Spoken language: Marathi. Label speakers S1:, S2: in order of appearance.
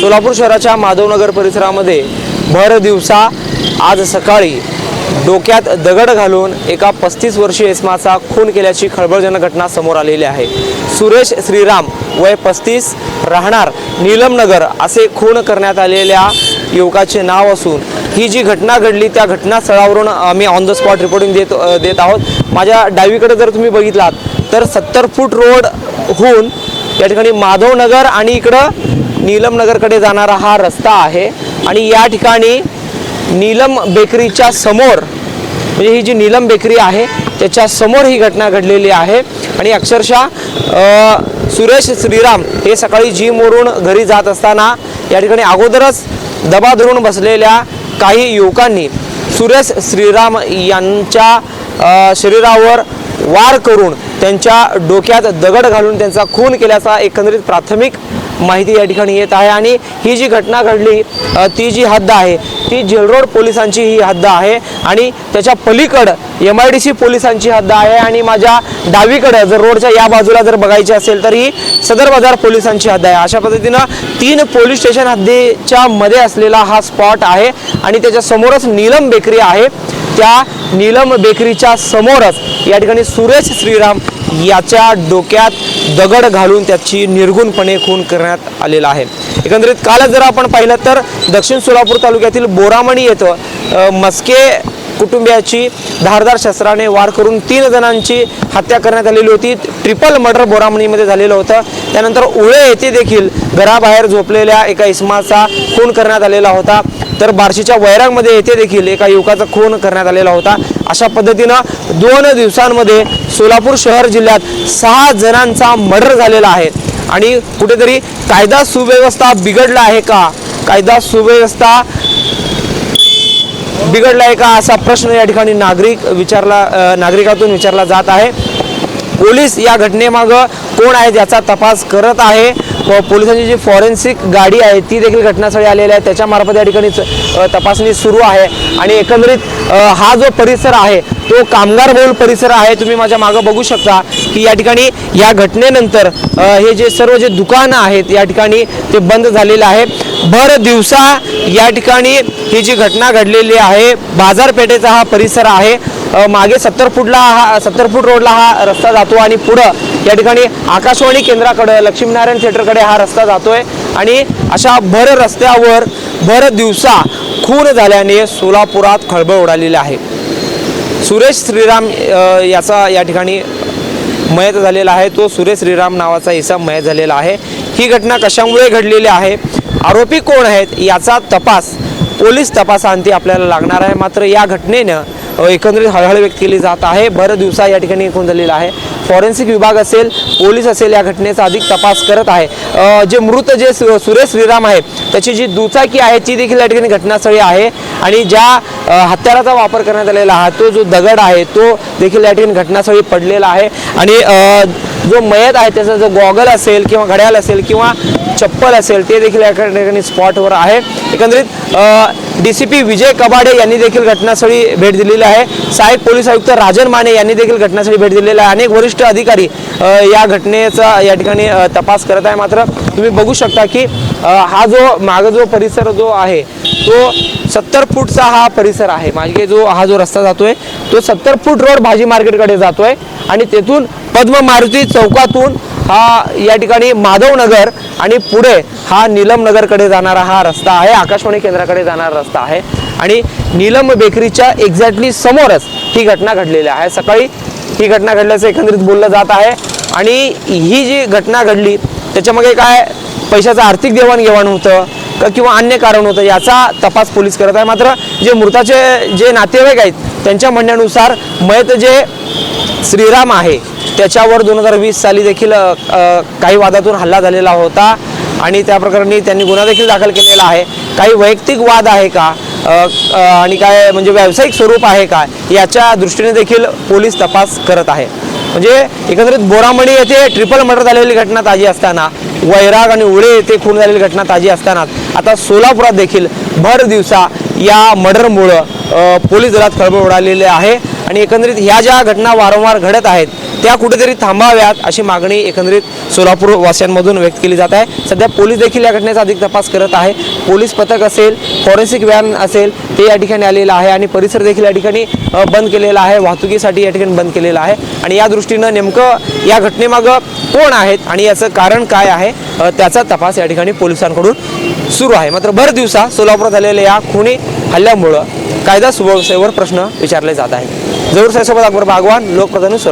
S1: सोलापूर शहराच्या माधवनगर परिसरामध्ये भर दिवसा आज सकाळी डोक्यात दगड घालून एका 35 वर्षीय इसमाचा खून केल्याची खळबळजनक घटना समोर आलेली आहे। सुरेश श्रीराम वय 35 राहणार नीलमनगर असे खून करण्यात आलेल्या युवकाचे नाव असून ही जी घटना घडली त्या घटनास्थळावरून आम्ही ऑन द स्पॉट रिपोर्टिंग देत आहोत। माझ्या डावीकडे जर तुम्ही बघितलात तर 70 फूट रोड होऊन या ठिकाणी माधवनगर आणि इकडं नीलमनगरकडे जाणारा हा रस्ता आहे आणि या ठिकाणी नीलम बेकरीच्या समोर म्हणजे ही जी नीलम बेकरी आहे त्याच्या समोर ही घटना घडलेली आहे। आणि अक्षरशः सुरेश श्रीराम हे सकाळी जिमवरून घरी जात असताना या ठिकाणी अगोदरच दबा धरून बसलेल्या काही युवकांनी सुरेश श्रीराम यांच्या शरीरावर वार करून त्यांच्या डोक्यात दगड घालून त्यांचा खून केल्याचा एकंदरीत प्राथमिक माहिती या ठिकाणी येत आहे। आणि ही जी घटना घडली ती जी हद्द आहे ती जेलरोड पोलिसांची ही हद्द आहे आणि त्याच्या पलीकडे MIDC पोलिसांची हद्द आहे आणि माझ्या डावीकडे जर रोडच्या या बाजूला जर बघायची असेल तर ही सदर बाजार पोलिसांची हद्द आहे। अशा पद्धतीनं 3 पोलीस स्टेशन हद्दीच्या मध्ये असलेला हा स्पॉट आहे आणि त्याच्या समोरच नीलम बेकरी आहे। त्या नीलम बेकरीच्या समोरच या ठिकाणी सुरेश श्रीराम याच्या डोक्यात दगड घालून त्याची निर्गुणपणे खून करण्यात आलेला आहे। एकंदरीत काल जर आपण पाहिलं तर दक्षिण सोलापूर तालुक्यातील बोरामणी येथे मस्के कुटुंबियाची धारदार शस्त्राने वार करून 3 जणांची हत्या करण्यात आलेली होती। ट्रिपल मर्डर बोरामणीमध्ये झालेलं होतं। त्यानंतर उळे येथे देखील घराबाहेर झोपलेल्या एका इसमाचा खून करण्यात आलेला होता। तर बार्शीच्या वैरागमध्ये येथे देखील एका युवकाचा खून करण्यात आलेला होता। अशा पद्धतीनं 2 दिवसांमध्ये सोलापूर शहर जिल्ह्यात 6 जणांचा मर्डर झालेला आहे। आणि कुठेतरी कायदा सुव्यवस्था बिघडला आहे का, कायदा सुव्यवस्था बिघडला आहे का असा प्रश्न या ठिकाणी नागरिकातून विचारला जात आहे। पोलीस या घटनेमागं कोण आहेत याचा तपास करत आहे। पोलिसांची जी फॉरेन्सिक गाडी आहे ती देखील घटनास्थळी आलेली आहे, त्याच्यामार्फत या ठिकाणी तपासणी सुरू आहे। आणि एकंदरीत हा जो परिसर आहे तो कामगार बहुल परिसर आहे। तुम्ही माझ्या मागे बघू शकता की या ठिकाणी या घटनेनंतर हे जे सर्व जे दुकानं आहेत या ठिकाणी ते बंद झालेले आहे। भर दिवसा या ठिकाणी ही जी घटना घडलेली आहे बाजारपेठेचा हा परिसर आहे। मागे 70 फूट रोडला हा रस्ता जातो आणि पुढं या ठिकाणी आकाशवाणी केंद्राकडे लक्ष्मीनारायण थिएटरकडे हा रस्ता जातोय आणि अशा भर रस्त्यावर भर दिवसा खून झाल्याने सोलापुरात खळबळ उडालेली आहे। सुरेश श्रीराम याचा या ठिकाणी मयत झालेला आहे। तो सुरेश श्रीराम नावाचा इसम मयत झालेला आहे। ही घटना कशामुळे घडलेली आहे, आरोपी कोण आहेत याचा तपास पोलीस तपासांती आपल्याला लागणार आहे। मात्र या घटनेनं एकंदरीत हळहळ व्यक्त केली जात आहे। भर दिवसा या ठिकाणी खून झालेला आहे। फॉरेन्सिक विभाग असेल पोलीस असेल या घटनेचा अधिक तपास करत आहे। जे मृत जे सुरेश श्रीराम आहे त्याची जी दुचाकी आहे ती देखील या ठिकाणी घटनास्थळी आहे आणि ज्या हत्याराचा वापर करण्यात आलेला आहे तो जो दगड आहे तो देखील या ठिकाणी घटनास्थळी पडलेला आहे। आणि जो मयत आहे त्याचा जो गॉगल असेल किंवा घड्याळ असेल किंवा चप्पल असेल ते देखील या ठिकाणी स्पॉटवर आहे। एकंदरीत DCP विजय कबाडे यांनी देखील घटनास्थळी भेट दिलेली आहे। सहाय्यक पोलीस आयुक्त राजन माने यांनी देखील घटनास्थळी भेट दिलेली आहे। अनेक वरिष्ठ अधिकारी या घटनेचा या ठिकाणी तपास करत आहे। मात्र तुम्ही बघू शकता की हा जो मागे जो परिसर जो आहे तो 70 फूटचा हा परिसर आहे। मागे हा जो रस्ता जातोय तो 70 फूट रोड भाजी मार्केटकडे जातोय आणि तेथून पद्म मारुती चौकातून हा या ठिकाणी माधवनगर आणि पुढे हा नीलम नगरकडे जाणारा हा रस्ता आहे, आकाशवाणी केंद्राकडे जाणारा रस्ता आहे। आणि नीलम बेकरीच्या एक्झॅक्टली समोरच ही घटना घडलेली आहे। सकाळी ही घटना घडल्याचं एकंदरीत बोललं जात आहे। आणि ही जी घटना घडली त्याच्यामागे काय पैशाचं आर्थिक देवाणघेवाण होतं किंवा अन्य कारण होतं याचा तपास पोलीस करत आहे। मात्र जे मृताचे जे नातेवाईक आहेत त्यांच्या म्हणण्यानुसार मयत जे श्रीराम आहे त्याच्यावर 2020 साली देखील काही वादातून हल्ला झालेला होता आणि त्या प्रकरणी त्यांनी गुन्हा देखील दाखल केलेला आहे। काही वैयक्तिक वाद आहे का आणि काय म्हणजे व्यावसायिक स्वरूप आहे का याच्या दृष्टीने देखील पोलीस तपास करत आहे। म्हणजे एकंदरीत बोरामणी येथे ट्रिपल मर्डर झालेली घटना ताजी असताना वैराग आणि उळे येथे खून झालेली घटना ताजी असताना आता सोलापुरात देखील भर दिवसा या मर्डरमुळे पोलीस दलात खळबळ उडालेली आहे आणि एकंदरीत ह्या ज्या घटना वारंवार घडत आहेत त्या कुठेतरी थांबाव्यात अशी मागणी एकंदरीत सोलापूर वासियांमधून व्यक्त केली जात आहे। सध्या पोलीस देखील या घटनेचा अधिक तपास करत आहे। पोलीस पथक असेल, फॉरेन्सिक व्हॅन असेल ते या ठिकाणी आलेलं आहे आणि परिसर देखील या ठिकाणी बंद केलेला आहे, वाहतुकीसाठी या ठिकाणी बंद केलेला आहे आणि या दृष्टीनं नेमकं या घटनेमागं कोण आहेत आणि याचं कारण काय आहे त्याचा तपास या ठिकाणी पोलिसांकडून सुरू आहे। मात्र भर दिवसा सोलापुरात झालेल्या या खुनी हल्ल्यामुळं कायदा सुव्यवस्थेवर प्रश्न विचारले जात आहेत। जरूर साहेबसोबत अकबर बागवान, लोकप्रधान सोलापूर।